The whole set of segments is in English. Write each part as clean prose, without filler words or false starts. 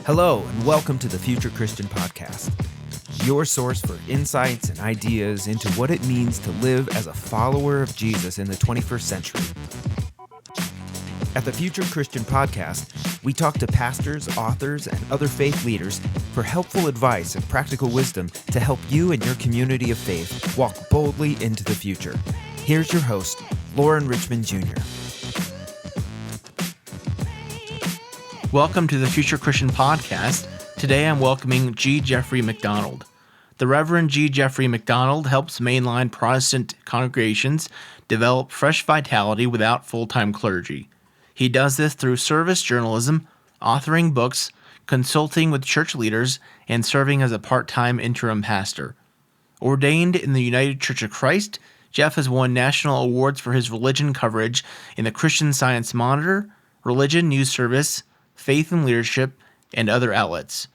Hello, and welcome to the Future Christian Podcast, your source for insights and ideas into what it means to live as a follower of Jesus in the 21st century. At the Future Christian Podcast, we talk to pastors, authors, and other faith leaders for helpful advice and practical wisdom to help you and your community of faith walk boldly into the future. Here's your host, Lauren Richmond Jr. Welcome to the Future Christian Podcast. Today I'm welcoming Jeffrey MacDonald. The Reverend Jeffrey MacDonald helps mainline Protestant congregations develop fresh vitality without full-time clergy. He does this through service journalism, authoring books, consulting with church leaders, and serving as a part-time interim pastor. Ordained in the United Church of Christ, Jeff has won national awards for his religion coverage in the Christian Science Monitor, Religion News Service, Faith and Leadership, and other outlets.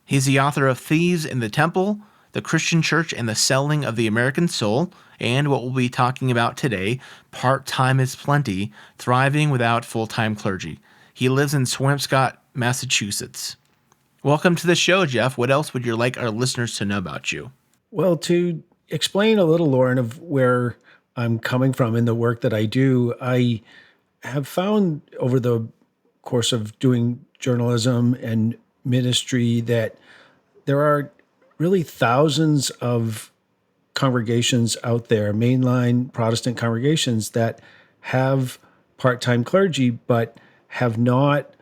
He's the author of Thieves in the Temple, The Christian Church and the Selling of the American Soul, and what we'll be talking about today, Part-Time is Plenty, Thriving Without Full-Time Clergy. He lives in Swampscott, Massachusetts. Welcome to the show, Jeff. What else would you like our listeners to know about you? Well, to explain a little, Lauren, of where I'm coming from in the work that I do, I have found over the course of doing journalism and ministry that there are really thousands of congregations out there, mainline Protestant congregations that have part-time clergy, but have not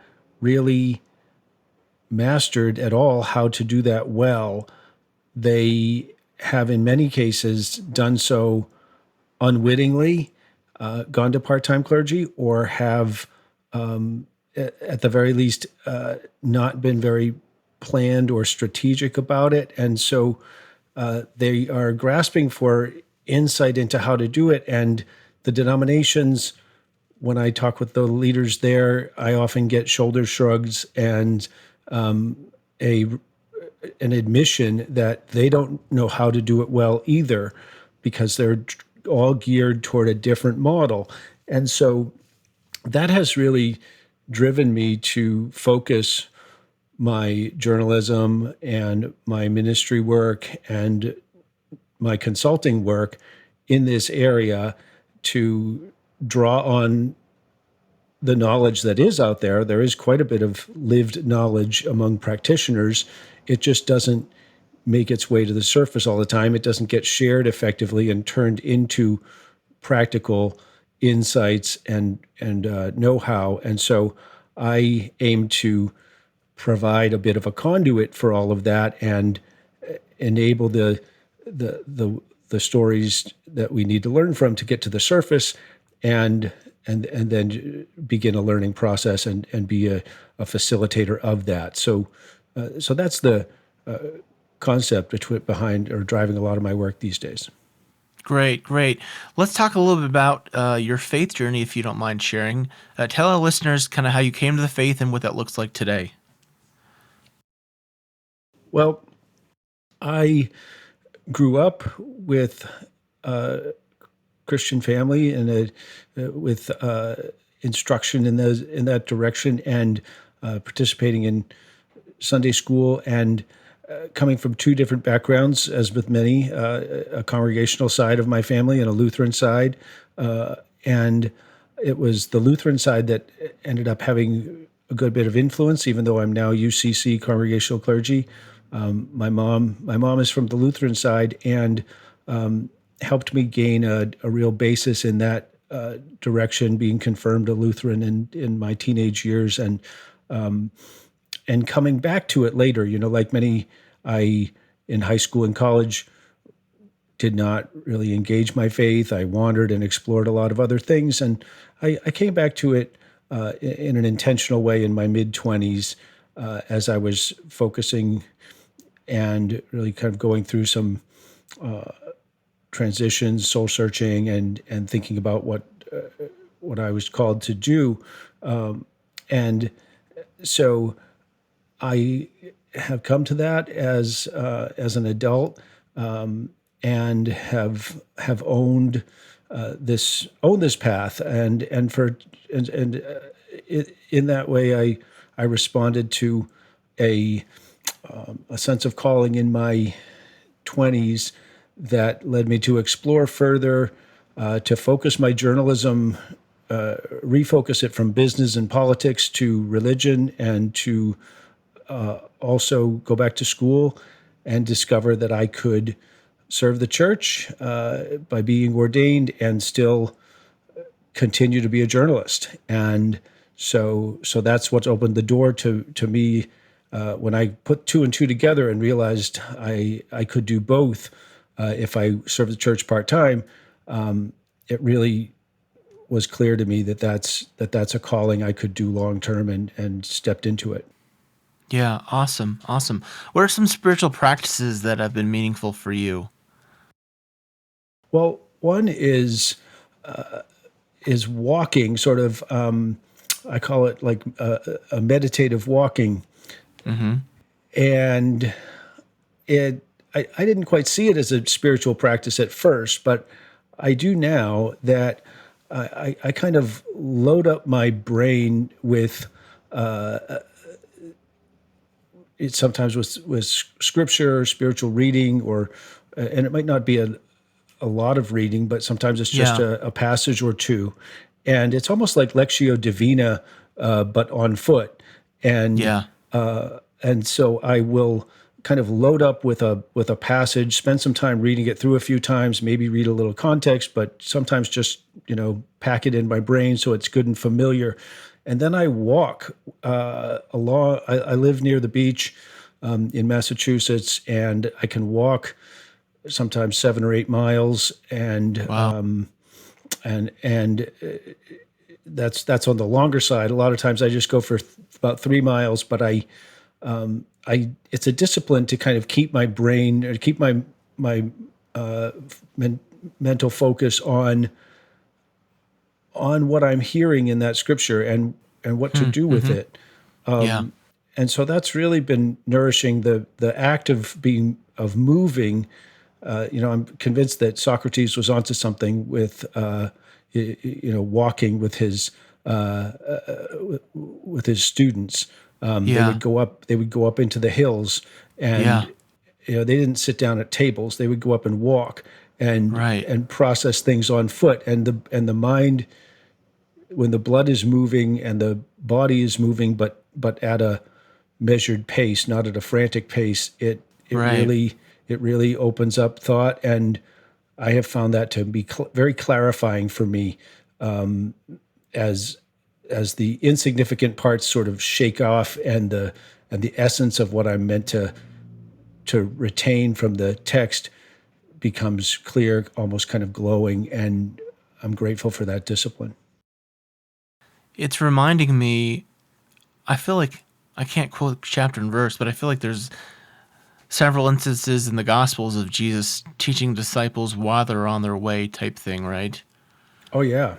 really mastered at all how to do that well. They have, in many cases, done so unwittingly, gone to part-time clergy, or have at the very least, not been very planned or strategic about it. And so they are grasping for insight into how to do it. And the denominations, when I talk with the leaders there, I often get shoulder shrugs and an admission that they don't know how to do it well either, because they're all geared toward a different model. And so that has really driven me to focus my journalism and my ministry work and my consulting work in this area to draw on the knowledge that is out there. There is quite a bit of lived knowledge among practitioners. It just doesn't make its way to the surface all the time. It doesn't get shared effectively and turned into practical insights and know-how. And so I aim to provide a bit of a conduit for all of that and enable the stories that we need to learn from to get to the surface, and then begin a learning process and be a facilitator of that. So that's the concept behind or driving a lot of my work these days. Great. Let's talk a little bit about your faith journey, if you don't mind sharing. Tell our listeners kind of how you came to the faith and what that looks like today. Well, I grew up with a Christian family and with instruction in that direction, and participating in Sunday school, and coming from two different backgrounds, as with many, a congregational side of my family and a Lutheran side. And it was the Lutheran side that ended up having a good bit of influence, even though I'm now UCC congregational clergy. My mom is from the Lutheran side, and helped me gain a real basis in that direction, being confirmed a Lutheran in my teenage years, and coming back to it later. Like many, in high school and college, did not really engage my faith. I wandered and explored a lot of other things, and I came back to it in an intentional way in my mid-20s, as I was focusing and really kind of going through some transitions, soul searching, and thinking about what I was called to do. And so I have come to that as an adult, and have owned this path, and in that way I responded to a sense of calling in my 20s that led me to explore further, to focus my journalism, refocus it from business and politics to religion, and to also go back to school and discover that I could serve the church by being ordained and still continue to be a journalist. And so that's what opened the door to me when I put two and two together and realized I could do both if I served the church part time. It really was clear to me that that's a calling I could do long term, and stepped into it. Yeah, awesome. Awesome. What are some spiritual practices that have been meaningful for you? Well, one is walking, sort of. I call it like a meditative walking, and I didn't quite see it as a spiritual practice at first, but I do now. That I kind of load up my brain with it sometimes with scripture, spiritual reading, or and it might not be a lot of reading, but sometimes it's just Yeah. a passage or two, and it's almost like Lectio Divina, but on foot, and Yeah. and so I will kind of load up with a passage, spend some time reading it through a few times, maybe read a little context, but sometimes just pack it in my brain so it's good and familiar, and then I walk along. I live near the beach in Massachusetts, and I can walk sometimes 7 or 8 miles, and Wow. that's on the longer side. A lot of times I just go for about 3 miles, but I it's a discipline to kind of keep my brain, or keep my mental focus on what I'm hearing in that scripture, and what to do with it. Yeah. And so that's really been nourishing. The act of moving. I'm convinced that Socrates was onto something with walking with his students. They Yeah. would go up. They would go up into the hills, Yeah. and they didn't sit down at tables. They would go up and walk, and Right. process things on foot. And the mind, when the blood is moving and the body is moving, but at a measured pace, not at a frantic pace, Right. it really opens up thought. And I have found that to be very clarifying for me, as the insignificant parts sort of shake off, and the essence of what I'm meant to retain from the text becomes clear, almost kind of glowing. And I'm grateful for that discipline. It's reminding me, I feel like I can't quote chapter and verse, but I feel like there's several instances in the Gospels of Jesus teaching disciples while they're on their way type thing, right? Oh yeah.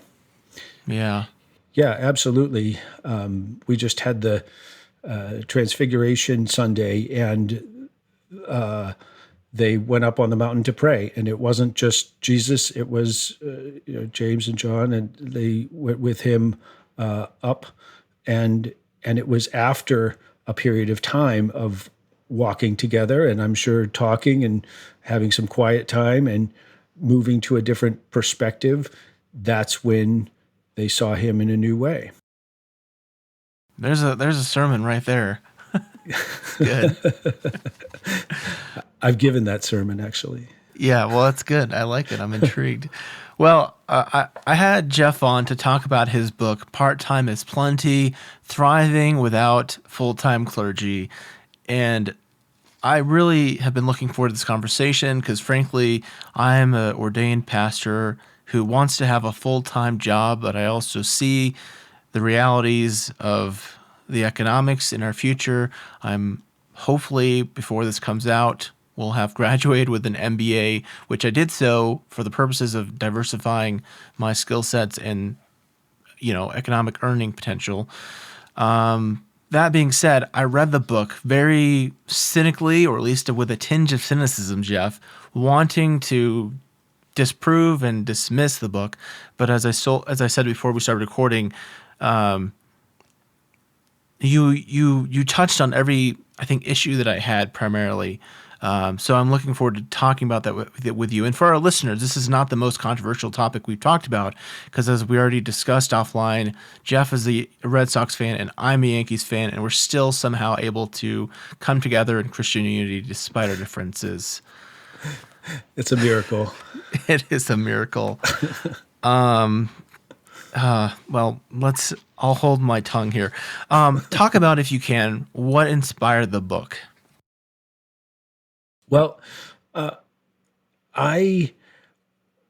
Yeah. Yeah, absolutely. We just had the Transfiguration Sunday, and they went up on the mountain to pray. And it wasn't just Jesus; it was James and John, and they went with him up. And it was after a period of time of walking together, and I'm sure talking and having some quiet time and moving to a different perspective. That's when they saw him in a new way. There's a sermon right there. Good. I've given that sermon, actually. Yeah, well, that's good. I like it. I'm intrigued. Well, I had Jeff on to talk about his book, Part-Time is Plenty, Thriving Without Full-Time Clergy. And I really have been looking forward to this conversation because, frankly, I am an ordained pastor who wants to have a full-time job, but I also see the realities of the economics in our future. I'm hopefully, before this comes out, will have graduated with an MBA, which I did so for the purposes of diversifying my skill sets and, economic earning potential. That being said, I read the book very cynically, or at least with a tinge of cynicism, Jeff, wanting to disprove and dismiss the book. But as I said before we started recording, you touched on every, I think, issue that I had primarily. So I'm looking forward to talking about that with you. And for our listeners, this is not the most controversial topic we've talked about, because as we already discussed offline, Jeff is a Red Sox fan and I'm a Yankees fan, and we're still somehow able to come together in Christian unity despite our differences. It's a miracle. It is a miracle. Well, I'll hold my tongue here. Talk about, if you can, what inspired the book. Well, I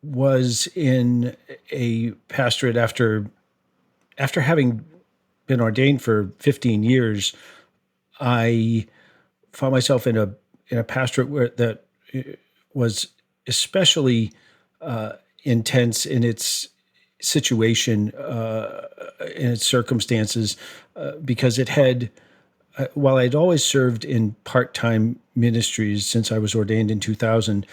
was in a pastorate after having been ordained for 15 years. I found myself in a pastorate that was especially intense in its situation, in its circumstances, because it had, while I'd always served in part-time ministries since I was ordained in 2000,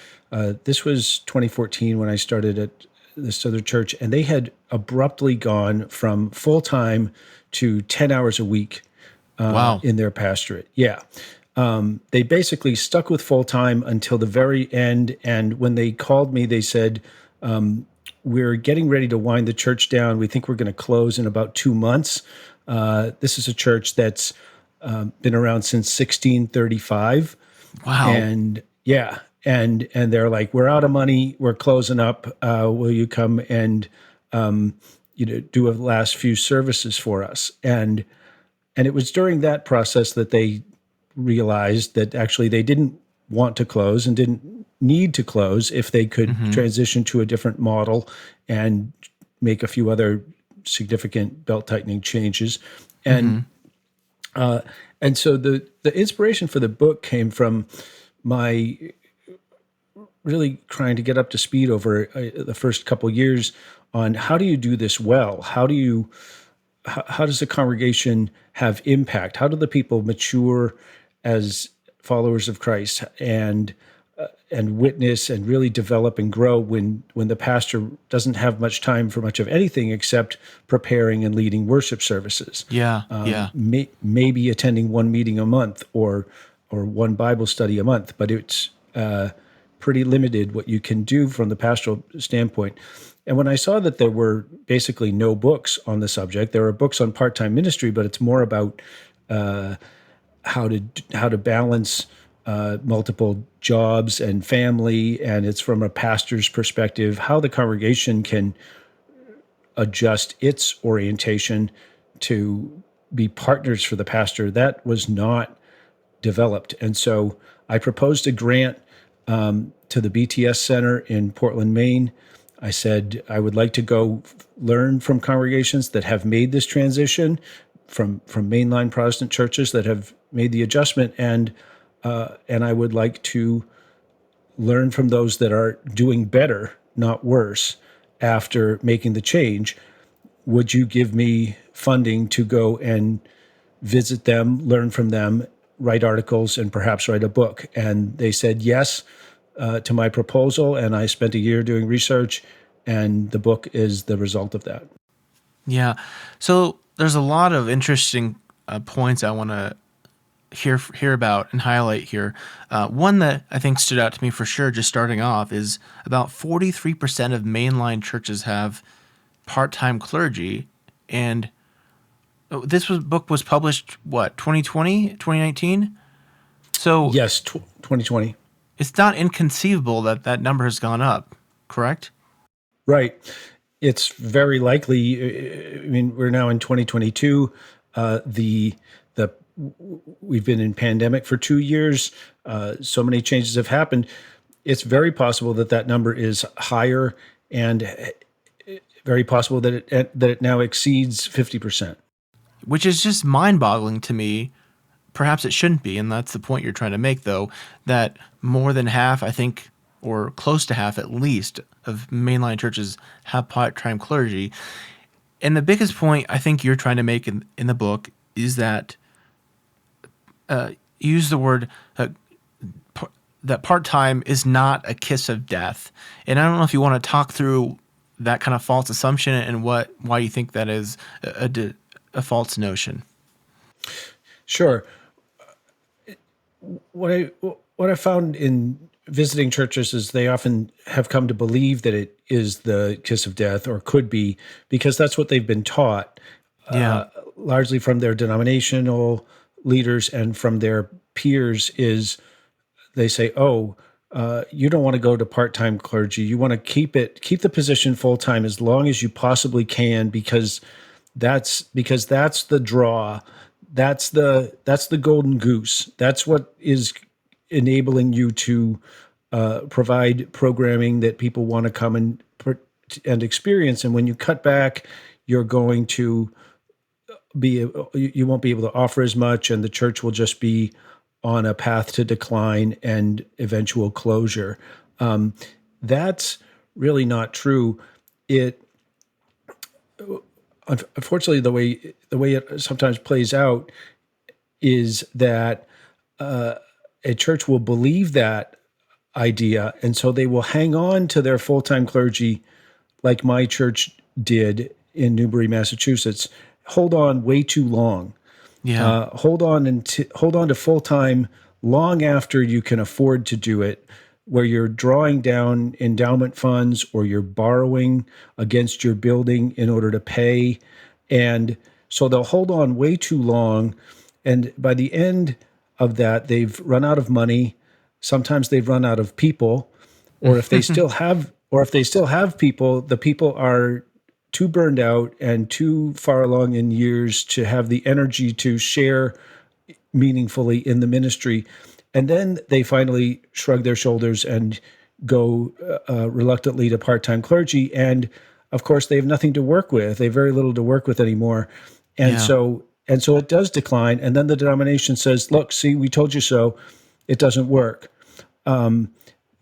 this was 2014 when I started at this other church, and they had abruptly gone from full-time to 10 hours a week Wow. in their pastorate. Yeah. They basically stuck with full-time until the very end, and when they called me, they said, we're getting ready to wind the church down. We think we're going to close in about 2 months. This is a church that's been around since 1635. Wow. And yeah, and they're like, we're out of money. We're closing up. Will you come and do a last few services for us? And it was during that process that they realized that actually they didn't want to close and didn't need to close if they could transition to a different model and make a few other significant belt-tightening changes. And and so the inspiration for the book came from my really trying to get up to speed over the first couple years on how do you do this well? How does the congregation have impact? How do the people mature as followers of Christ and witness and really develop and grow when the pastor doesn't have much time for much of anything except preparing and leading worship services? Yeah. Maybe attending one meeting a month or one Bible study a month, but it's pretty limited what you can do from the pastoral standpoint. And when I saw that there were basically no books on the subject, there are books on part-time ministry, but it's more about how to balance multiple jobs and family, and it's from a pastor's perspective, how the congregation can adjust its orientation to be partners for the pastor. That was not developed. And so I proposed a grant to the BTS Center in Portland, Maine. I said I would like to go learn from congregations that have made this transition, from mainline Protestant churches that have made the adjustment, and I would like to learn from those that are doing better, not worse, after making the change. Would you give me funding to go and visit them, learn from them, write articles, and perhaps write a book? And they said yes to my proposal, and I spent a year doing research, and the book is the result of that. Yeah. So there's a lot of interesting points I want to hear about and highlight here. One that I think stood out to me for sure, just starting off, is about 43% of mainline churches have part-time clergy, and book was published, 2020, 2019? So yes, 2020. It's not inconceivable that number has gone up, correct? Right. It's very likely. I mean, we're now in 2022. We've been in pandemic for 2 years. So many changes have happened. It's very possible that number is higher, and very possible that it now exceeds 50%. Which is just mind-boggling to me. Perhaps it shouldn't be, and that's the point you're trying to make, though, that more than half, I think, or close to half at least, of mainline churches have part-time clergy. And the biggest point I think you're trying to make in the book is that use the word that part-time is not a kiss of death. And I don't know if you want to talk through that kind of false assumption and why you think that is a false notion. Sure. What I what I found in visiting churches is they often have come to believe that it is the kiss of death, or could be, because that's what they've been taught, Yeah. largely from their denominational leaders and from their peers. Is they say, "Oh, you don't want to go to part-time clergy. You want to keep the position full-time as long as you possibly can, because that's the draw. That's the golden goose. That's what is enabling you to provide programming that people want to come and experience. And when you cut back, you're going to you won't be able to offer as much, and the church will just be on a path to decline and eventual closure." That's really not true. It Unfortunately, the way it sometimes plays out is that a church will believe that idea, and so they will hang on to their full-time clergy, like my church did in Newbury, Massachusetts. Hold on way too long. Yeah. Hold on to full time long after you can afford to do it, where you're drawing down endowment funds or you're borrowing against your building in order to pay. And so they'll hold on way too long. And by the end of that, they've run out of money. Sometimes they've run out of people, or if they still have people, the people are too burned out and too far along in years to have the energy to share meaningfully in the ministry. And then they finally shrug their shoulders and go reluctantly to part-time clergy. And of course, they have nothing to work with. They have very little to work with anymore. And Yeah. so it does decline. And then the denomination says, "Look, see, we told you so. It doesn't work."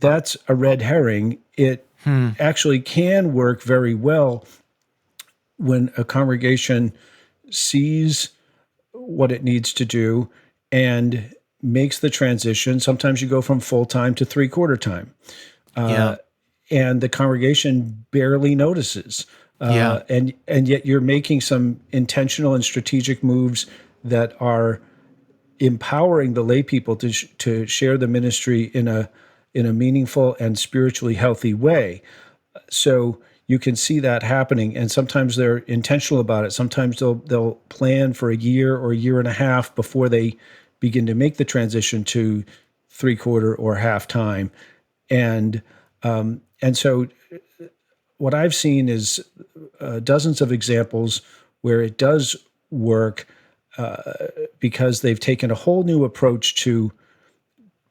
That's a red herring. It actually can work very well when a congregation sees what it needs to do and makes the transition. Sometimes you go from full time to three-quarter time, Yeah. and the congregation barely notices. Yeah. And yet you're making some intentional and strategic moves that are empowering the lay people to share the ministry in a meaningful and spiritually healthy way. So you can see that happening, and sometimes they're intentional about it. Sometimes they'll plan for a year or a year and a half before they begin to make the transition to three-quarter or half time. And so what I've seen is dozens of examples where it does work, because they've taken a whole new approach to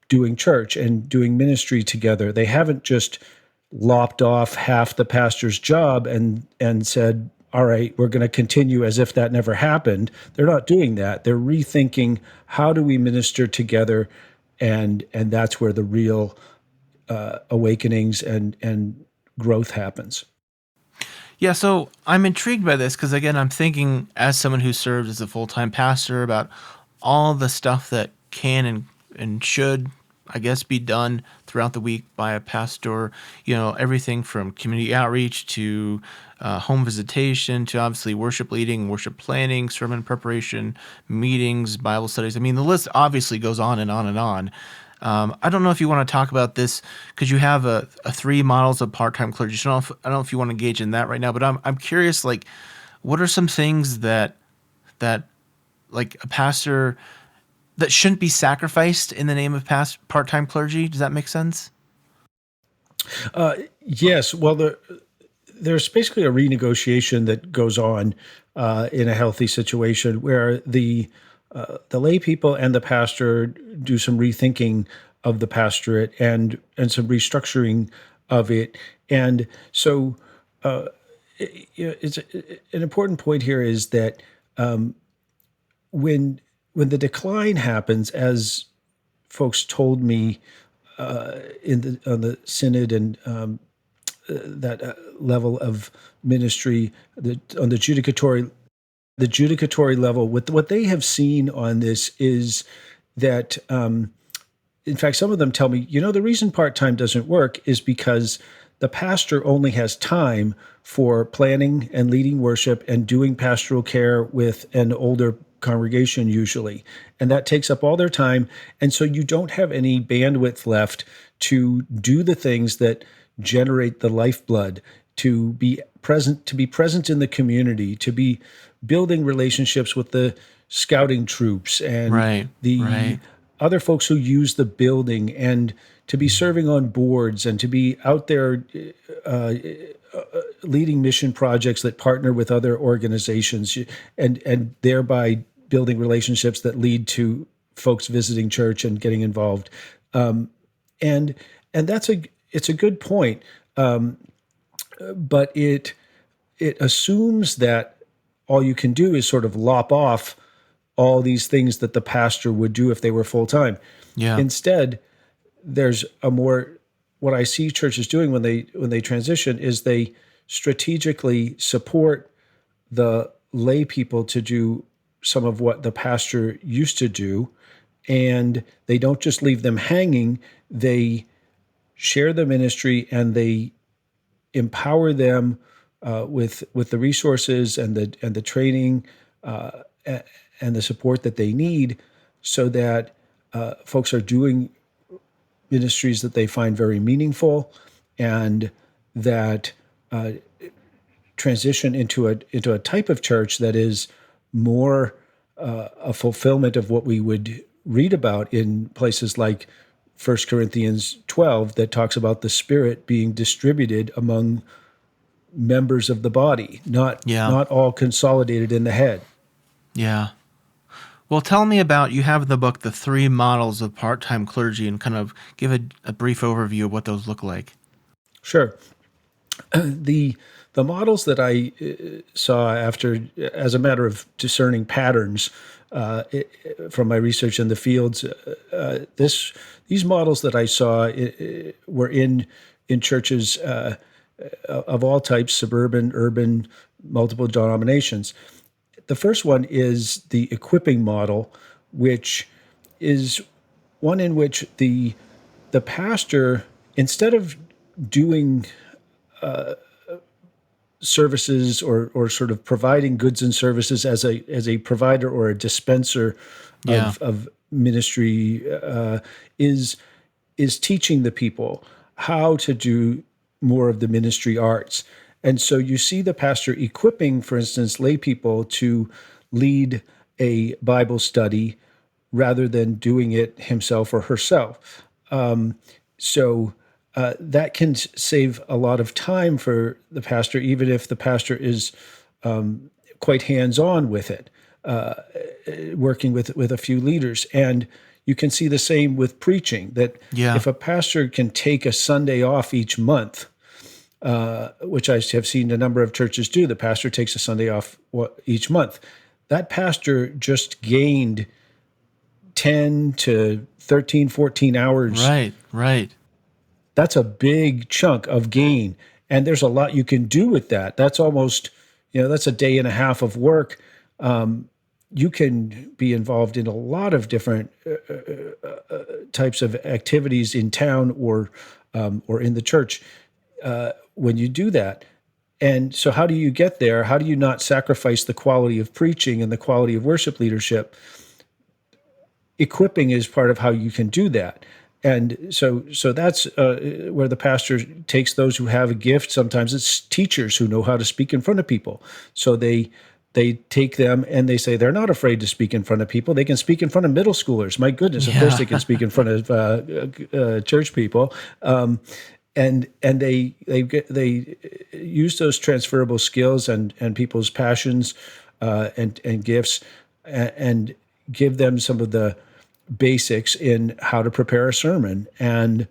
doing church and doing ministry together. They haven't just lopped off half the pastor's job and said, "All right, we're going to continue as if that never happened." They're not doing that. They're rethinking, how do we minister together, and that's where the real awakenings and growth happens. Yeah, so I'm intrigued by this because, again, I'm thinking as someone who served as a full time pastor about all the stuff that can and should, I guess, be done throughout the week by a pastor. Everything from community outreach to home visitation to obviously worship leading, worship planning, sermon preparation, meetings, Bible studies. I mean, the list obviously goes on and on and on. I don't know if you want to talk about this because you have a 3 models of part-time clergy. So I don't know if you want to engage in that right now, but I'm curious, like, what are some things that like a pastor that shouldn't be sacrificed in the name of part-time clergy? Does that make sense? Yes. Well, there's basically a renegotiation that goes on in a healthy situation where the lay people and the pastor do some rethinking of the pastorate and some restructuring of it. And so it's an important point here is that when the decline happens, as folks told me on the synod and that level of ministry, on the judicatory level, what they have seen on this is that, in fact, some of them tell me, the reason part-time doesn't work is because the pastor only has time for planning and leading worship and doing pastoral care with an older congregation usually, and that takes up all their time. And so you don't have any bandwidth left to do the things that generate the lifeblood, to be present in the community, to be building relationships with the scouting troops and the other folks who use the building, and to be serving on boards, and to be out there leading mission projects that partner with other organizations, and thereby building relationships that lead to folks visiting church and getting involved. And it's a good point, but it assumes that all you can do is sort of lop off all these things that the pastor would do if they were full time. Yeah. Instead, there's what I see churches doing when they transition is they strategically support the lay people to do some of what the pastor used to do, and they don't just leave them hanging. They share the ministry, and they empower them with the resources and the training and the support that they need, so that folks are doing ministries that they find very meaningful, and that transition into a type of church that is more a fulfillment of what we would read about in places like 1 Corinthians 12, that talks about the Spirit being distributed among members of the body, not all consolidated in the head. Yeah. Well, tell me about, you have in the book the 3 models of part-time clergy, and kind of give a brief overview of what those look like. Sure. The models that I saw as a matter of discerning patterns from my research in the fields, these models that I saw were in churches of all types, suburban, urban, multiple denominations. The first one is the equipping model, which is one in which the pastor, instead of doing services or sort of providing goods and services as a provider or a dispenser of ministry, is teaching the people how to do more of the ministry arts. And so you see the pastor equipping, for instance, lay people to lead a Bible study rather than doing it himself or herself. So that can save a lot of time for the pastor, even if the pastor is quite hands-on with it, working with a few leaders. And you can see the same with preaching, that if a pastor can take a Sunday off each month, which I have seen a number of churches do, the pastor takes a Sunday off each month, that pastor just gained 10 to 13, 14 hours. Right. That's a big chunk of gain. And there's a lot you can do with that. That's almost, that's a day and a half of work. You can be involved in a lot of different types of activities in town or in the church when you do that. And so how do you get there? How do you not sacrifice the quality of preaching and the quality of worship leadership? Equipping is part of how you can do that. And so that's where the pastor takes those who have a gift. Sometimes it's teachers who know how to speak in front of people. So they take them and they say they're not afraid to speak in front of people. They can speak in front of middle schoolers. My goodness, of course they can speak in front of church people. And they use those transferable skills and people's passions and gifts and give them some of the basics in how to prepare a sermon, and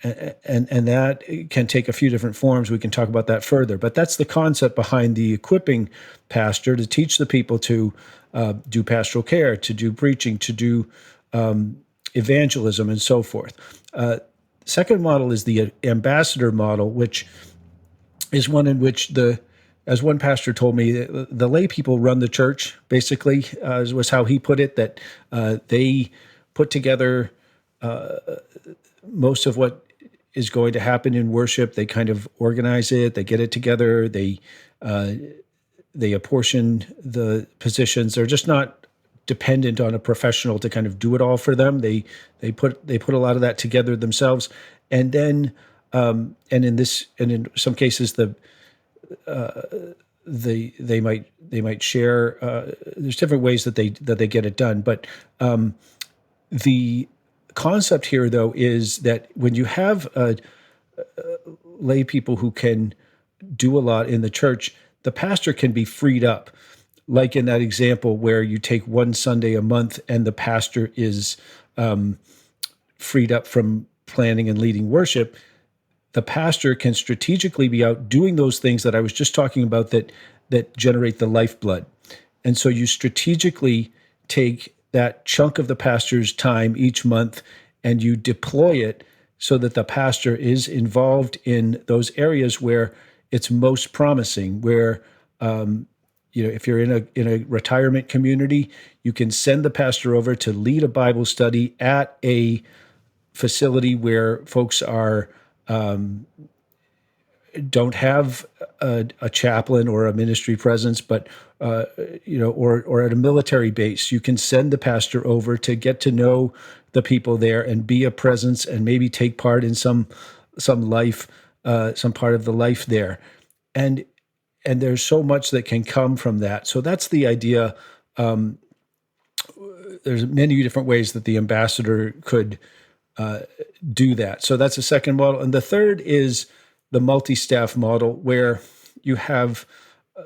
that can take a few different forms. We can talk about that further, but that's the concept behind the equipping pastor, to teach the people to do pastoral care, to do preaching, to do evangelism, and so forth. Second model is the ambassador model, which is one in which as one pastor told me, the lay people run the church, basically, was how he put it, that they put together most of what is going to happen in worship. They kind of organize it, they get it together, they they apportion the positions. They're just not dependent on a professional to kind of do it all for them. They put a lot of that together themselves, and then and in some cases they might share. There's different ways that they get it done, but the concept here though is that when you have lay people who can do a lot in the church, the pastor can be freed up. Like in that example where you take one Sunday a month and the pastor is freed up from planning and leading worship, the pastor can strategically be out doing those things that I was just talking about that generate the lifeblood. And so you strategically take that chunk of the pastor's time each month and you deploy it so that the pastor is involved in those areas where it's most promising, where if you're in a retirement community, you can send the pastor over to lead a Bible study at a facility where folks don't have a chaplain or a ministry presence, but or at a military base, you can send the pastor over to get to know the people there and be a presence and maybe take part in some life, some part of the life there, and there's so much that can come from that. So that's the idea. There's many different ways that the ambassador could do that. So that's the second model. And the third is the multi-staff model, where you have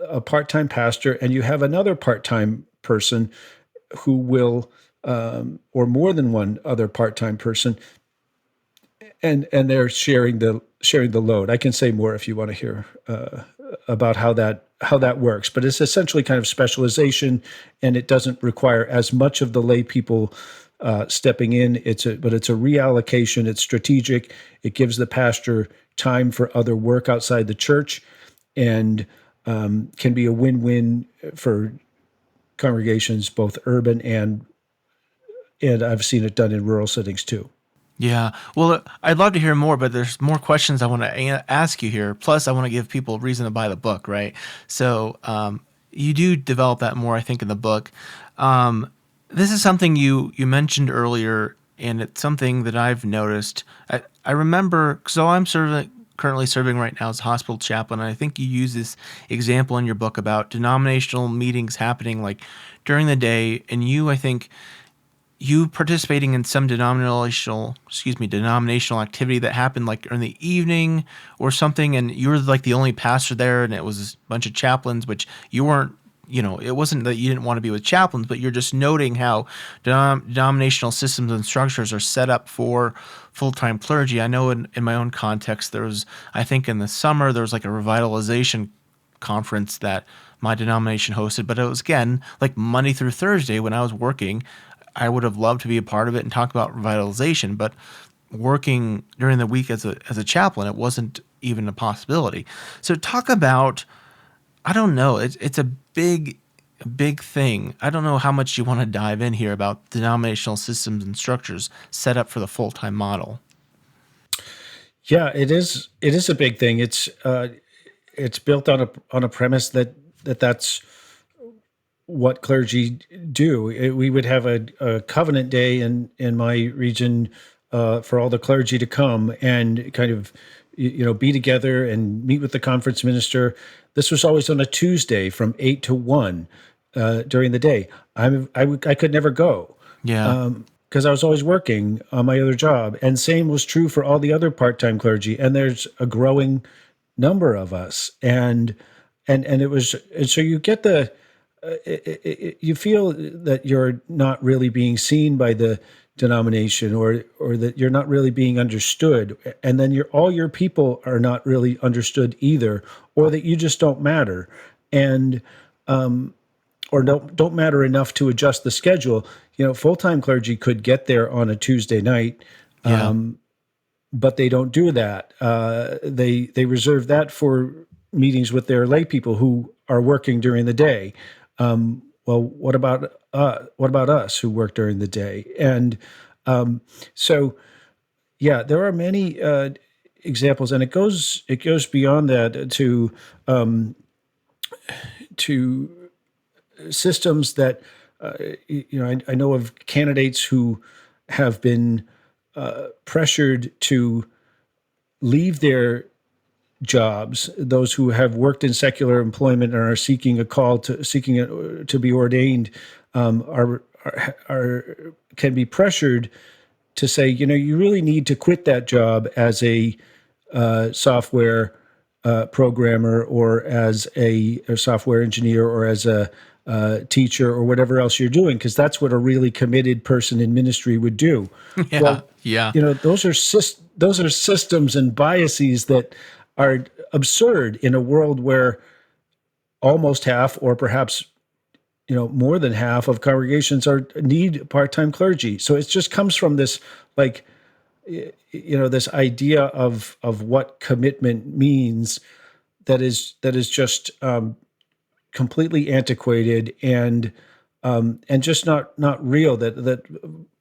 a part-time pastor and you have another part-time person who will, or more than one other part-time person, and they're sharing the load. I can say more if you want to hear about how that works, but it's essentially kind of specialization, and it doesn't require as much of the lay people stepping in. But it's a reallocation. It's strategic. It gives the pastor time for other work outside the church, and can be a win-win for congregations, both urban and I've seen it done in rural settings too. Yeah. Well, I'd love to hear more, but there's more questions I want to ask you here. Plus, I want to give people a reason to buy the book, right? So you do develop that more, I think, in the book. This is something you mentioned earlier, and it's something that I've noticed. I remember, so I'm currently serving right now as a hospital chaplain, and I think you use this example in your book about denominational meetings happening like during the day, and I think you participating in some denominational activity that happened like in the evening or something, and you were like the only pastor there, and it was a bunch of chaplains, which you weren't, it wasn't that you didn't want to be with chaplains, but you're just noting how denominational systems and structures are set up for full-time clergy. I know in my own context, I think in the summer, there was like a revitalization conference that my denomination hosted, but it was, again, like Monday through Thursday when I was working. I would have loved to be a part of it and talk about revitalization, but working during the week as a chaplain, it wasn't even a possibility. So talk about, I don't know, it's a big thing. I don't know how much you want to dive in here about denominational systems and structures set up for the full-time model. Yeah, it is a big thing. It's built on a premise that's what clergy do. We would have a covenant day in my region for all the clergy to come and kind of be together and meet with the conference minister. This was always on a Tuesday from 8 to 1 during the day. I could never go. Yeah. Because I was always working on my other job, and same was true for all the other part-time clergy. And there's a growing number of us, and it was, and so you get you feel that you're not really being seen by the denomination, or that you're not really being understood, and then all your people are not really understood either, or that you just don't matter, and or don't matter enough to adjust the schedule. Full-time clergy could get there on a Tuesday night, but they don't do that. They reserve that for meetings with their lay people who are working during the day. Well, what about us who work during the day? And so, yeah, there are many examples, and it goes beyond that to systems that I know of candidates who have been pressured to leave their jobs. Those who have worked in secular employment and are seeking to be ordained can be pressured to say, you really need to quit that job as a software programmer, or as a software engineer, or as a teacher, or whatever else you're doing, because that's what a really committed person in ministry would do. Yeah, Well, yeah. those are systems and biases that are absurd in a world where almost half, or perhaps more than half of congregations need part-time clergy. So it just comes from this, like, this idea of what commitment means that is just completely antiquated and just not real. That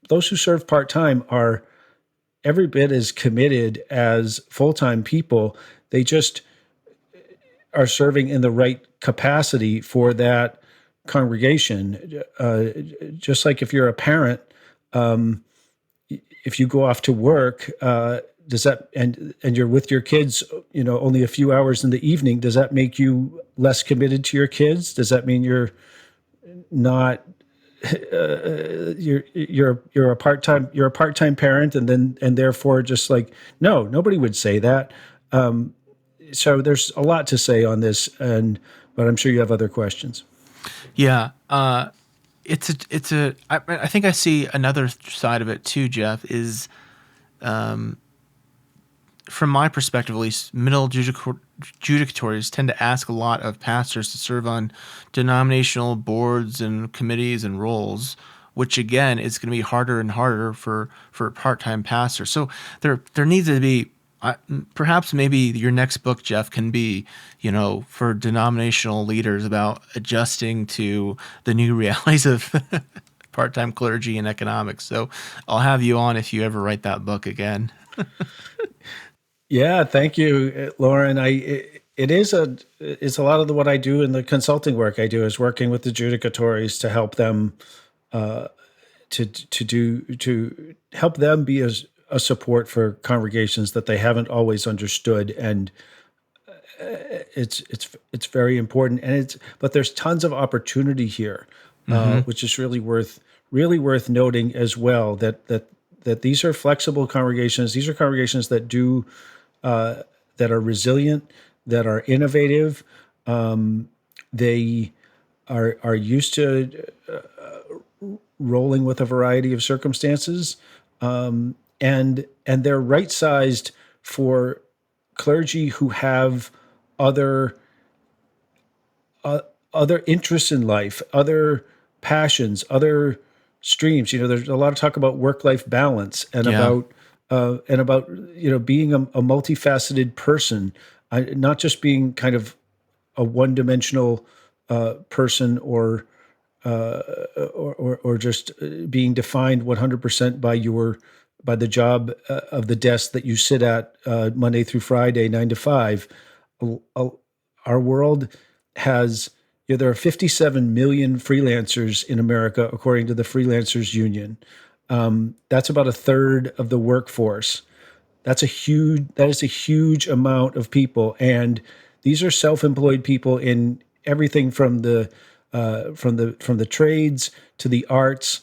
those who serve part-time are every bit as committed as full-time people. They just are serving in the right capacity for that congregation. Just like if you're a parent, if you go off to work, does that and you're with your kids, only a few hours in the evening, does that make you less committed to your kids? Does that mean you're not you're a part-time parent, and therefore just like, no, nobody would say that. So there's a lot to say on this, but I'm sure you have other questions. Yeah. I think I see another side of it too, Jeff, is, from my perspective at least, middle judicatories tend to ask a lot of pastors to serve on denominational boards and committees and roles, which again is going to be harder and harder for part-time pastors. So there needs to be, perhaps maybe your next book, Jeff, can be, for denominational leaders about adjusting to the new realities of part-time clergy and economics. So I'll have you on if you ever write that book again. Yeah, thank you, Lauren. It's a lot of what I do in the consulting work I do is working with the judicatories to help them to help them be a support for congregations that they haven't always understood, and it's very important. But there's tons of opportunity here, which is really worth noting as well. That these are flexible congregations. These are congregations that that are resilient, that are innovative. They are used to rolling with a variety of circumstances, and they're right-sized for clergy who have other interests in life, other passions, other streams. There's a lot of talk about work-life balance and about being a multifaceted person, not just being kind of a one-dimensional person, or just being defined 100% by the job of the desk that you sit at Monday through Friday, 9 to 5. Our world has, there are 57 million freelancers in America, according to the Freelancers Union. That's about a third of the workforce. That is a huge amount of people, and these are self-employed people in everything from the trades to the arts.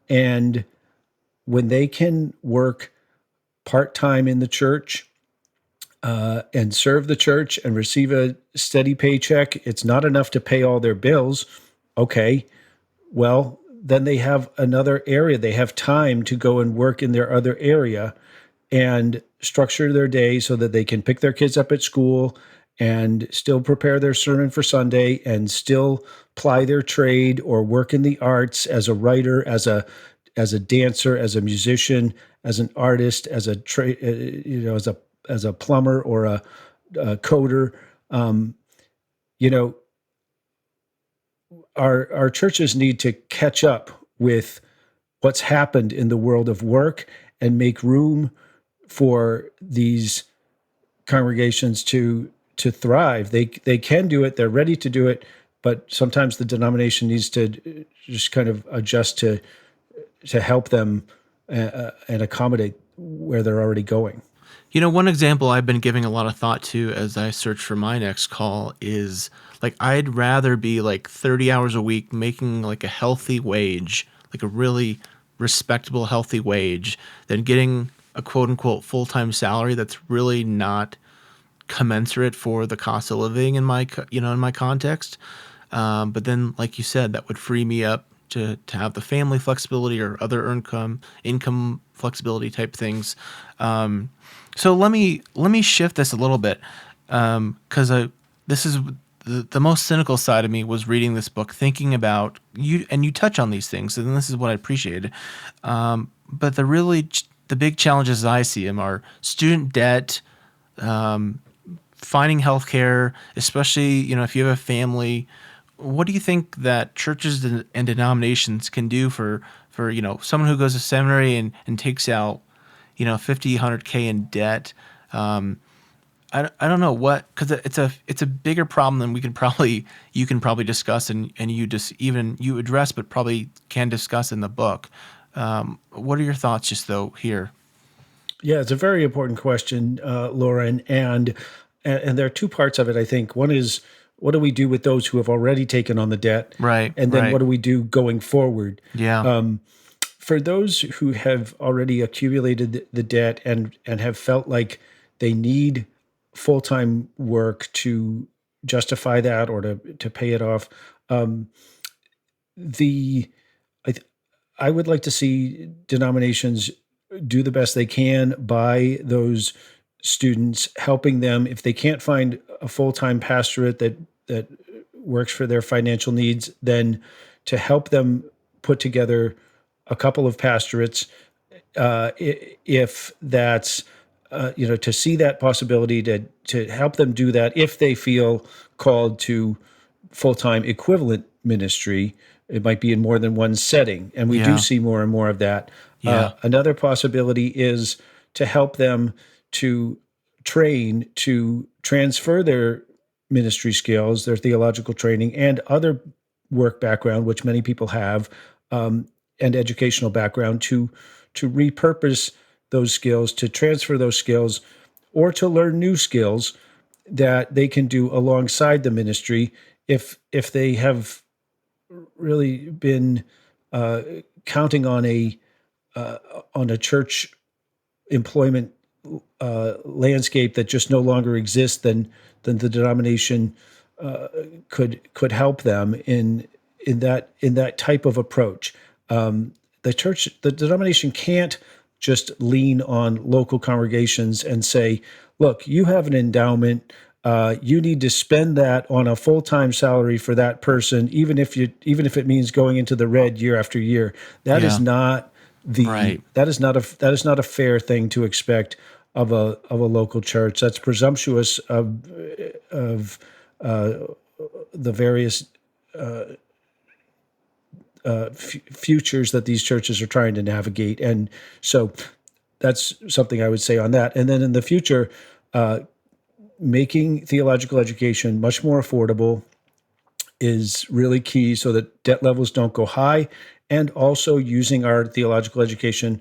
And when they can work part-time in the church and serve the church and receive a steady paycheck, it's not enough to pay all their bills. Okay, well, then they have another area. They have time to go and work in their other area and structure their day so that they can pick their kids up at school and still prepare their sermon for Sunday and still ply their trade or work in the arts as a writer, as a dancer, as a musician, as an artist, as a as a plumber or a coder. Our churches need to catch up with what's happened in the world of work and make room for these congregations to thrive. They can do it. They're ready to do it, but sometimes the denomination needs to just kind of adjust to help them and accommodate where they're already going. One example I've been giving a lot of thought to as I search for my next call is like I'd rather be like 30 hours a week making like a healthy wage, like a really respectable, healthy wage, than getting a quote unquote full-time salary that's really not commensurate for the cost of living in my context. But then, like you said, that would free me up to have the family flexibility or other income flexibility type things. So let me shift this a little bit, because this is the most cynical side of me was reading this book, thinking about you, and you touch on these things, and this is what I appreciated. But the big challenges I see them are student debt, finding healthcare, especially if you have a family. What do you think that churches and denominations can do for someone who goes to seminary and takes out 50, 100K in debt? I don't know what, because it's a bigger problem than you can probably discuss and you address, but probably can discuss in the book. What are your thoughts just though here? Yeah, it's a very important question, Lauren, and there are two parts of it, I think. One is, what do we do with those who have already taken on the debt? Right. And then right. what do we do going forward? Yeah. For those who have already accumulated the debt and have felt like they need full-time work to justify that or to pay it off, I would like to see denominations do the best they can by those students, helping them if they can't find a full-time pastorate that works for their financial needs, then to help them put together a couple of pastorates, if that's to see that possibility, to help them do that if they feel called to full-time equivalent ministry. It might be in more than one setting, and we do see more and more of that. Yeah. Another possibility is to help them to train to transfer their ministry skills, their theological training, and other work background, which many people have, and educational background, to repurpose those skills, to transfer those skills, or to learn new skills that they can do alongside the ministry if they have really been counting on a church employment landscape that just no longer exists. Then the denomination could help them in that type of approach. The denomination can't just lean on local congregations and say, look, you have an endowment. You need to spend that on a full-time salary for that person, even if it means going into the red year after year. That is not Right. that is not a fair thing to expect of a local church. That's presumptuous of the various futures that these churches are trying to navigate. And so that's something I would say on that. And then in the future, making theological education much more affordable is really key so that debt levels don't go high, and also using our theological education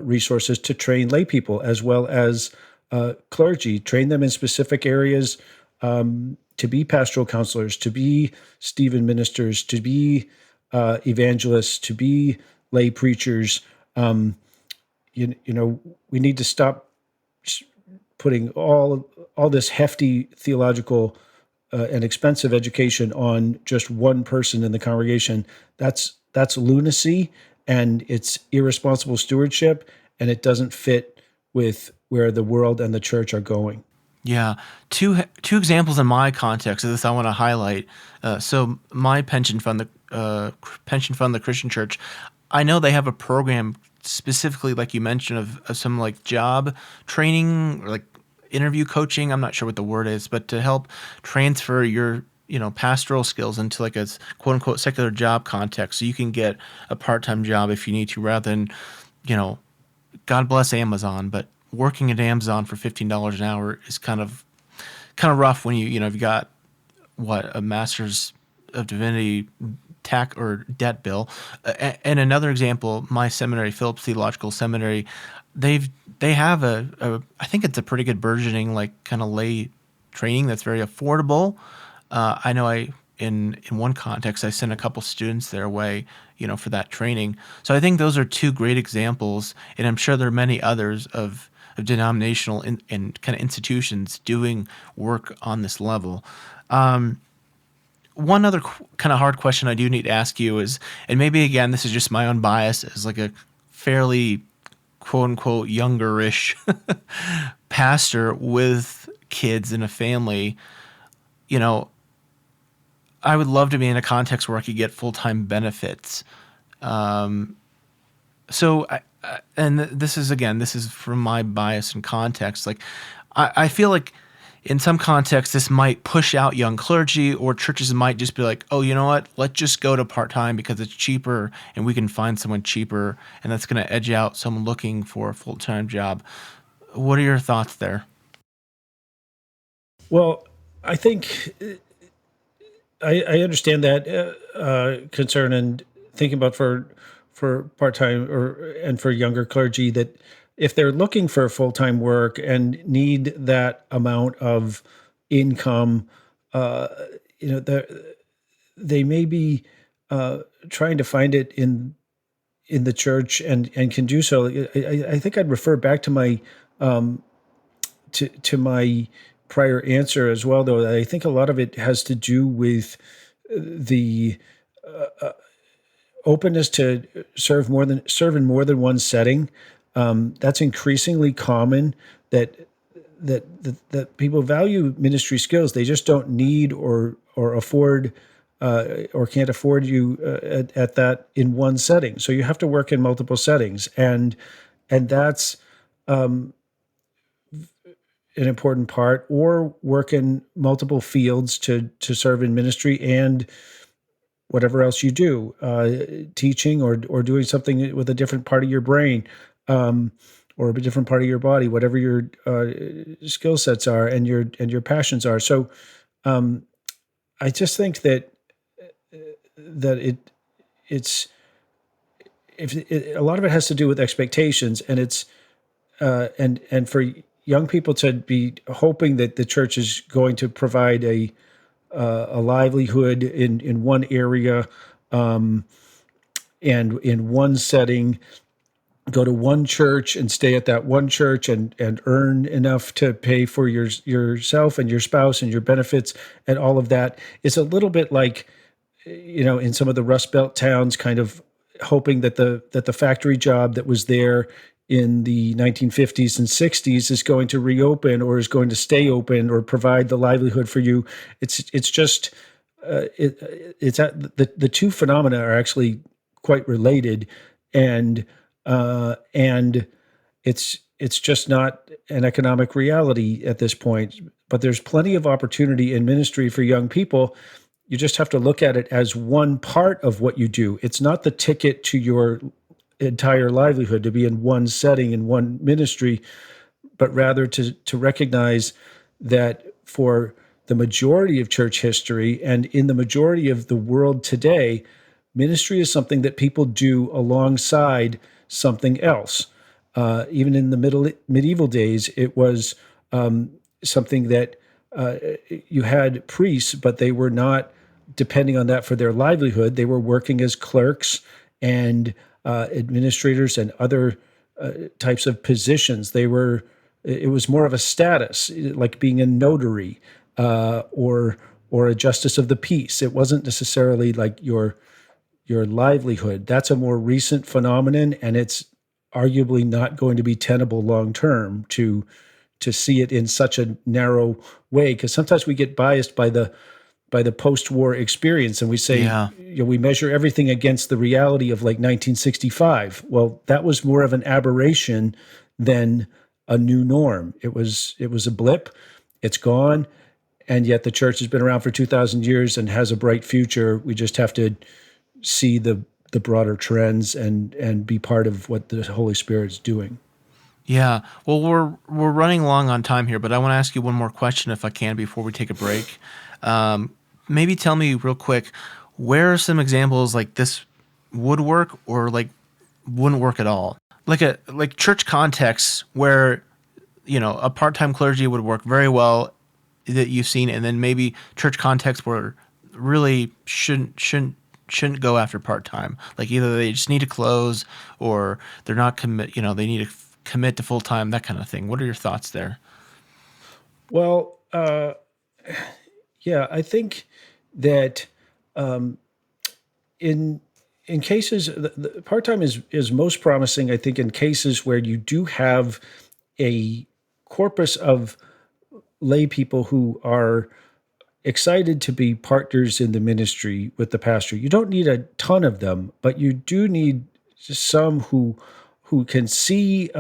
resources to train lay people as well as clergy, train them in specific areas to be pastoral counselors, to be Stephen ministers, to be evangelists, to be lay preachers. We need to stop putting all this hefty theological and expensive education on just one person in the congregation. That's lunacy, and it's irresponsible stewardship, and it doesn't fit with where the world and the church are going. Yeah. Two examples in my context of this I want to highlight. So my pension fund, the Christian Church, I know they have a program specifically, like you mentioned, of some like job training or like interview coaching. I'm not sure what the word is, but to help transfer your pastoral skills into like a quote unquote secular job context, so you can get a part-time job if you need to, rather than God bless Amazon, but working at Amazon for $15 an hour is kind of rough when you've got a master's of Divinity tax or debt bill. And another example, my seminary, Phillips Theological Seminary, they have I think it's a pretty good burgeoning like kind of lay training that's very affordable. I know in one context I sent a couple students their way, for that training. So I think those are two great examples, and I'm sure there are many others of denominational and kind of institutions doing work on this level. One other kind of hard question I do need to ask you is, and maybe again this is just my own bias as like a fairly quote unquote youngerish pastor with kids and a family, I would love to be in a context where I could get full-time benefits. So, and this is from my bias and context. Like, I feel like in some contexts, this might push out young clergy, or churches might just be like, oh, you know what? Let's just go to part-time because it's cheaper and we can find someone cheaper, and that's going to edge out someone looking for a full-time job. What are your thoughts there? Well, I think I understand that concern, and thinking about for part-time and for younger clergy, that if they're looking for full-time work and need that amount of income, they may be trying to find it in the church and can do so. I think I'd refer back to my to my prior answer as well, though. I think a lot of it has to do with the openness to serve in more than one setting. That's increasingly common. That people value ministry skills. They just don't need or afford or can't afford you at that in one setting. So you have to work in multiple settings, and that's an important part, or work in multiple fields to serve in ministry and whatever else you do, teaching or doing something with a different part of your brain, or a different part of your body, whatever your skill sets are and your passions are. So I just think that a lot of it has to do with expectations, and it's and for young people to be hoping that the church is going to provide a livelihood in one area, and in one setting, go to one church and stay at that one church and earn enough to pay for yourself and your spouse and your benefits and all of that. It's a little bit like, in some of the Rust Belt towns, kind of hoping that the factory job that was there in the 1950s and 60s is going to reopen or is going to stay open or provide the livelihood for you. It's just the two phenomena are actually quite related, and it's just not an economic reality at this point. But there's plenty of opportunity in ministry for young people. You just have to look at it as one part of what you do. It's not the ticket to your entire livelihood to be in one setting, in one ministry, but rather to recognize that for the majority of church history and in the majority of the world today, ministry is something that people do alongside something else. Even in the medieval days, it was something that you had priests, but they were not depending on that for their livelihood. They were working as clerks and administrators and other types of positions. It was more of a status, like being a notary or a justice of the peace. It wasn't necessarily like your livelihood. That's a more recent phenomenon, and it's arguably not going to be tenable long term to see it in such a narrow way, because sometimes we get biased by the post-war experience, and we say, we measure everything against the reality of like 1965. Well, that was more of an aberration than a new norm. It was a blip. It's gone, and yet the church has been around for 2,000 years and has a bright future. We just have to see the broader trends and be part of what the Holy Spirit is doing. Yeah. Well, we're running long on time here, but I want to ask you one more question if I can before we take a break. maybe tell me real quick, where are some examples like this would work or like wouldn't work at all? Like church contexts where, a part-time clergy would work very well that you've seen, and then maybe church contexts where really shouldn't go after part-time. Like either they just need to close or they're not commit, they need to commit to full-time, that kind of thing. What are your thoughts there? Well, yeah, I think that in cases, the part time is most promising. I think in cases where you do have a corpus of lay people who are excited to be partners in the ministry with the pastor. You don't need a ton of them, but you do need some who can see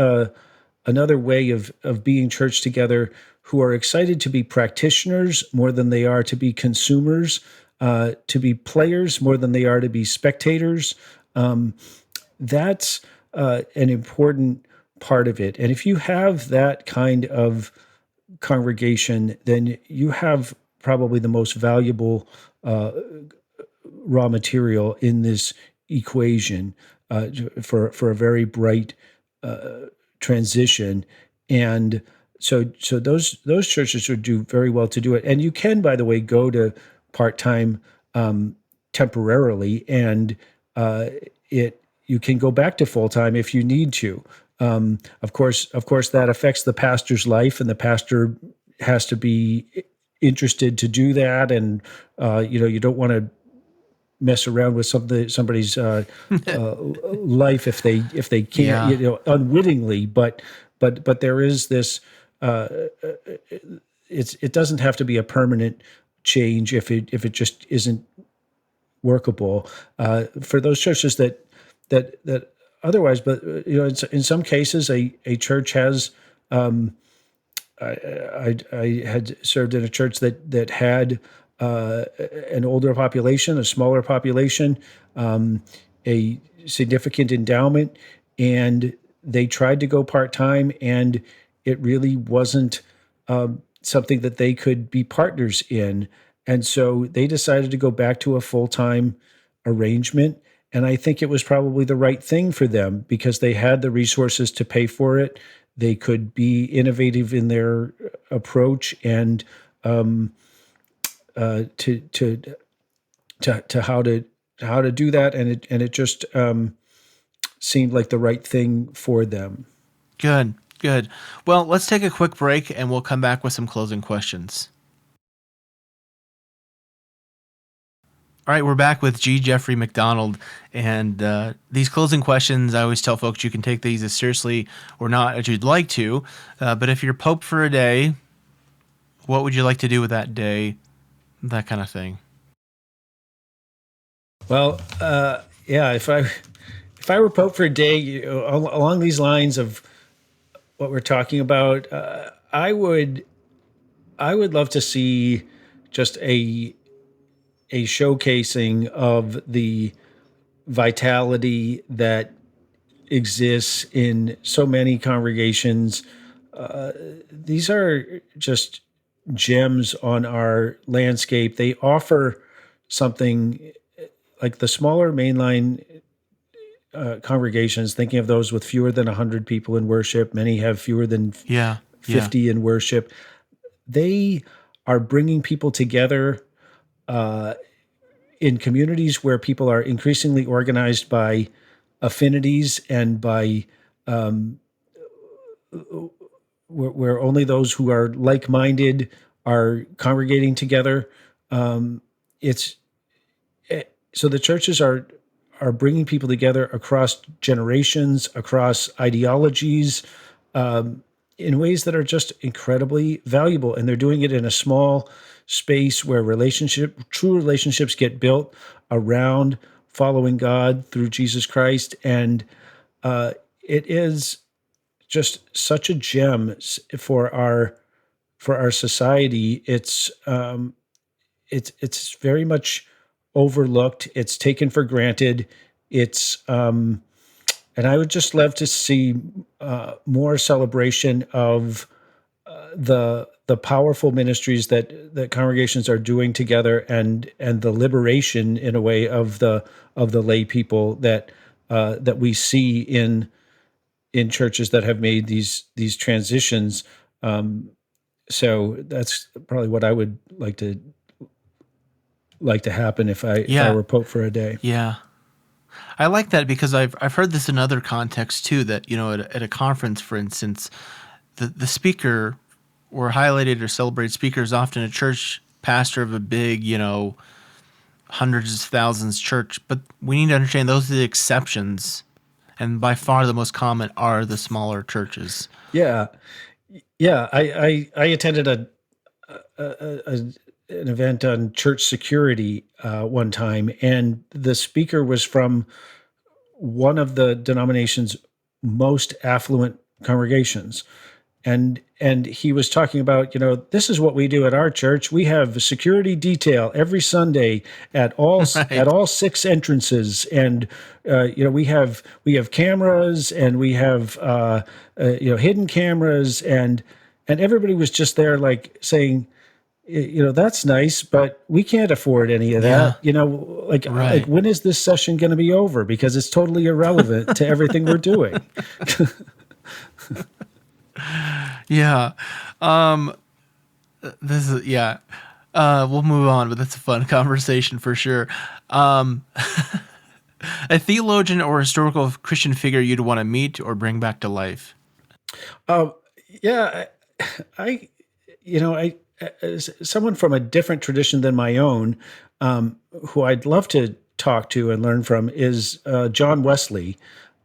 another way of being church together, who are excited to be practitioners more than they are to be consumers, to be players more than they are to be spectators. That's an important part of it. And if you have that kind of congregation, then you have probably the most valuable raw material in this equation for a very bright transition. And so those churches would do very well to do it. And you can, by the way, go to part-time temporarily, and you can go back to full-time if you need to. Of course, that affects the pastor's life, and the pastor has to be interested to do that. And you don't want to mess around with somebody's life if they can't, Yeah. unwittingly. But there is this. It doesn't have to be a permanent change if it just isn't workable for those churches that otherwise. But in some cases, a church has. I had served in a church that had an older population, a smaller population, a significant endowment, and they tried to go part-time, and it really wasn't something that they could be partners in. And so they decided to go back to a full-time arrangement. And I think it was probably the right thing for them because they had the resources to pay for it. They could be innovative in their approach and to how to do that, and it just seemed like the right thing for them. Good, good. Well, let's take a quick break and we'll come back with some closing questions. All right, we're back with Jeffrey MacDonald, and these closing questions, I always tell folks you can take these as seriously or not as you'd like to, but if you're Pope for a day, what would you like to do with that day? That kind of thing. Well, yeah, if I were Pope for a day, along these lines of what we're talking about, I would love to see just a showcasing of the vitality that exists in so many congregations. These are just gems on our landscape. They offer something like the smaller mainline congregations, thinking of those with fewer than 100 people in worship. Many have fewer than Yeah, 50 in worship. They are bringing people together in communities where people are increasingly organized by affinities and by where only those who are like-minded are congregating together. It's so the churches are bringing people together across generations, across ideologies, in ways that are just incredibly valuable, and they're doing it in a small space where true relationships get built around following God through Jesus Christ, and it is just such a gem for our society. It's very much overlooked. It's taken for granted. And I would just love to see more celebration of the powerful ministries that congregations are doing together, and the liberation in a way of the lay people that we see in churches that have made these transitions. So that's probably what I would like to happen if I Yeah. were Pope for a day. Yeah. I like that because I've heard this in other contexts too, that, at a conference, for instance, the speaker or highlighted or celebrated speaker is often a church pastor of a big, hundreds of thousands church. But we need to understand those are the exceptions. And by far the most common are the smaller churches. Yeah. Yeah. I attended an event on church security one time, and the speaker was from one of the denomination's most affluent congregations. And he was talking about, this is what we do at our church. We have security detail every Sunday at all Right. at all 6 entrances, and we have cameras, and we have hidden cameras, and everybody was just there like saying, that's nice, but we can't afford any of Yeah. that. Like Right. when is this session going to be over? Because it's totally irrelevant to everything we're doing. Yeah. This is, yeah. We'll move on, but that's a fun conversation for sure. A theologian or historical Christian figure you'd want to meet or bring back to life? Yeah, I, as someone from a different tradition than my own, who I'd love to talk to and learn from is John Wesley.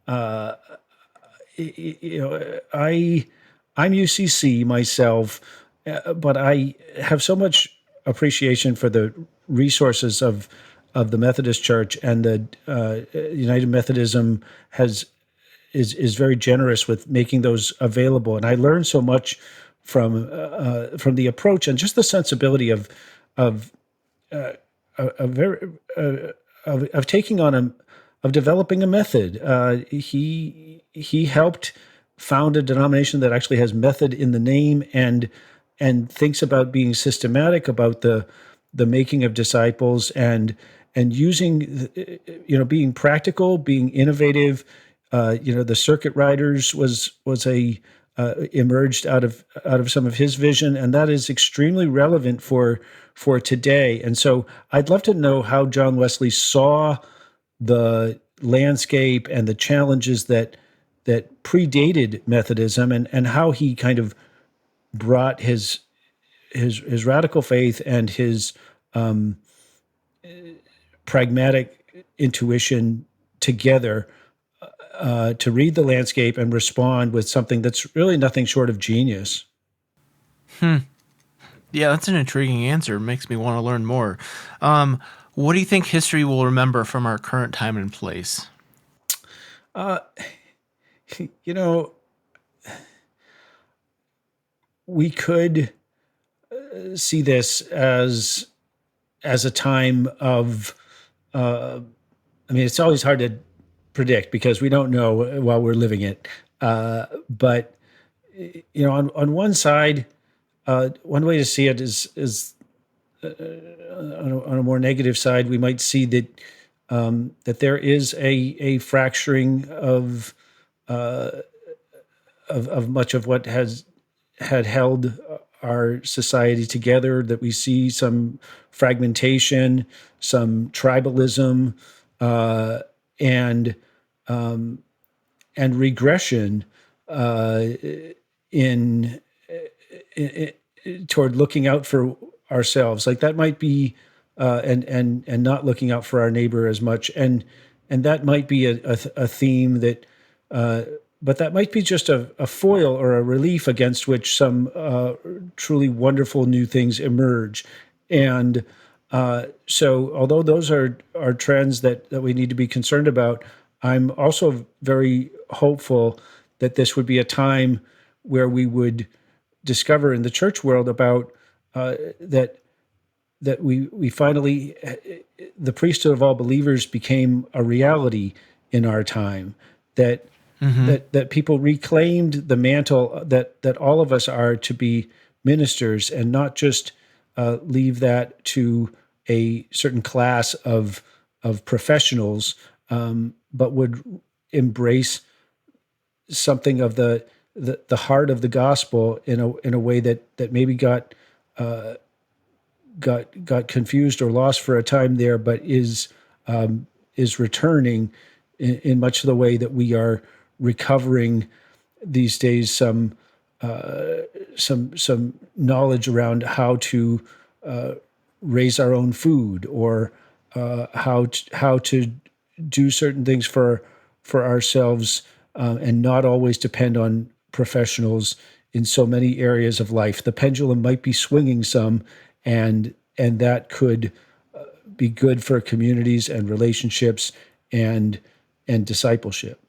I'm UCC myself, but I have so much appreciation for the resources of the Methodist Church, and the United Methodism is very generous with making those available. And I learned so much from the approach and just the sensibility of a very of taking on of developing a method. He helped found a denomination that actually has method in the name, and thinks about being systematic about the making of disciples, and using, being practical, being innovative. The circuit riders was a emerged out of some of his vision, and that is extremely relevant for today. And so I'd love to know how John Wesley saw the landscape and the challenges that predated Methodism, and how he kind of brought his radical faith and his pragmatic intuition together to read the landscape and respond with something that's really nothing short of genius. Yeah, that's an intriguing answer. It makes me want to learn more. What do you think history will remember from our current time and place? You know, we could see this as a time of. It's always hard to predict because we don't know while we're living it. But on one side, one way to see it is on a more negative side. We might see that that there is a fracturing of much of what had held our society together. That we see some fragmentation, some tribalism, and regression in toward looking out for ourselves. Like that might be, and not looking out for our neighbor as much, and that might be a theme that. But that might be just a foil or a relief against which some truly wonderful new things emerge. And so, although those are trends that we need to be concerned about, I'm also very hopeful that this would be a time where we would discover in the church world about that we finally, the priesthood of all believers became a reality in our time. That that people reclaimed the mantle that all of us are to be ministers, and not just leave that to a certain class of professionals, but would embrace something of the heart of the gospel in a way that maybe got confused or lost for a time there, but is returning in much of the way that we are recovering these days some knowledge around how to raise our own food, or how to do certain things for ourselves, and not always depend on professionals in so many areas of life. The pendulum might be swinging some, and that could be good for communities and relationships and discipleship.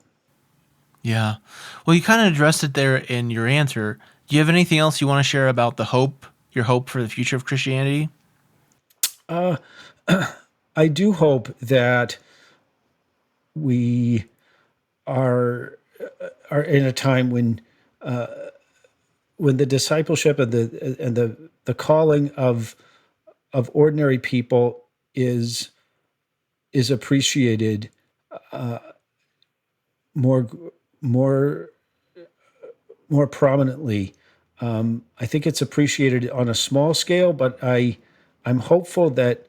Yeah. Well, you kind of addressed it there in your answer. Do you have anything else you want to share about your hope for the future of Christianity? I do hope that we are in a time when the discipleship and the calling of ordinary people is appreciated more prominently. I think it's appreciated on a small scale, but I'm hopeful that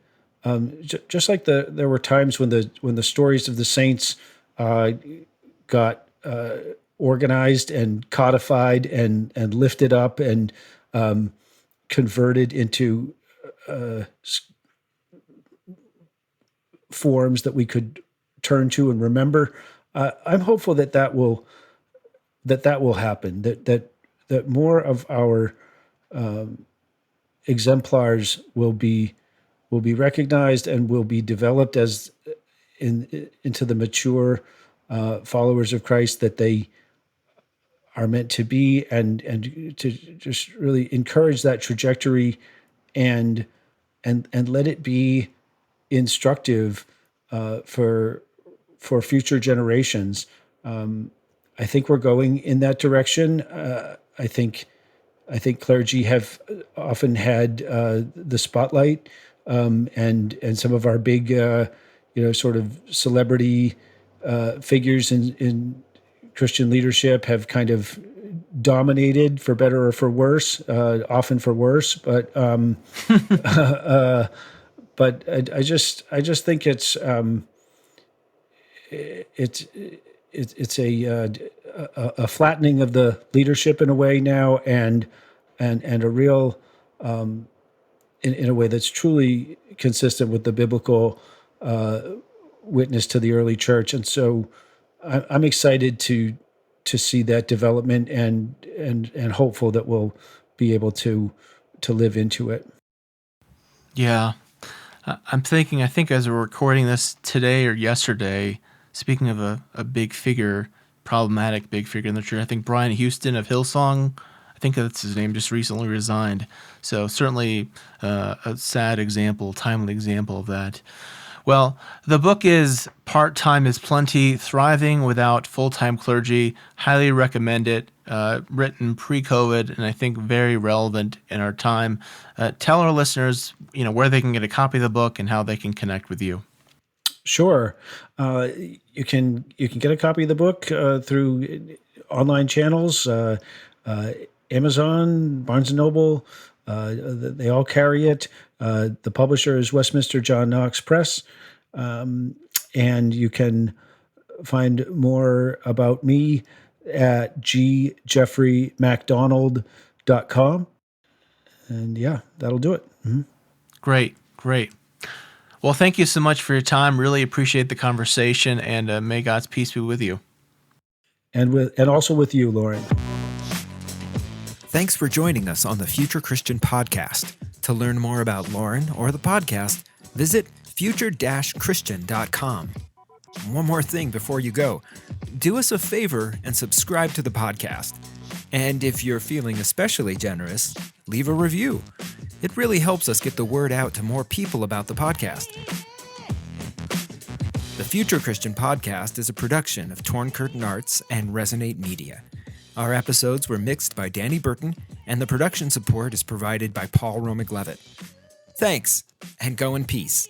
just like there were times when the stories of the saints got organized and codified and lifted up and converted into forms that we could turn to and remember. I'm hopeful that will happen. That more of our exemplars will be recognized and will be developed as into the mature followers of Christ that they are meant to be, and to just really encourage that trajectory and let it be instructive for future generations. I think we're going in that direction. I think clergy have often had the spotlight, and some of our big, sort of celebrity figures in Christian leadership have kind of dominated, for better or for worse, often for worse. But I just think it's a flattening of the leadership in a way now, and a real in a way that's truly consistent with the biblical witness to the early church. And so I'm excited to see that development, and hopeful that we'll be able to live into it. Yeah. I think as we're recording this today or yesterday, speaking of a big figure, problematic big figure in the church, I think Brian Houston of Hillsong, I think that's his name, just recently resigned. So certainly a sad example, timely example of that. Well, the book is Part-Time is Plenty, Thriving Without Full-Time Clergy. Highly recommend it. Written pre-COVID, and I think very relevant in our time. Tell our listeners, where they can get a copy of the book and how they can connect with you. Sure. You can get a copy of the book through online channels, Amazon, Barnes & Noble. They all carry it. The publisher is Westminster John Knox Press. And you can find more about me at jeffreymacdonald.com. And yeah, that'll do it. Mm-hmm. Great. Well, thank you so much for your time. Really appreciate the conversation, and may God's peace be with you. And also with you, Lauren. Thanks for joining us on the Future Christian Podcast. To learn more about Lauren or the podcast, visit future-christian.com. One more thing before you go. Do us a favor and subscribe to the podcast. And if you're feeling especially generous, leave a review. It really helps us get the word out to more people about the podcast. The Future Christian Podcast is a production of Torn Curtain Arts and Resonate Media. Our episodes were mixed by Danny Burton, and the production support is provided by Paul Romick-Levitt. Thanks, and go in peace.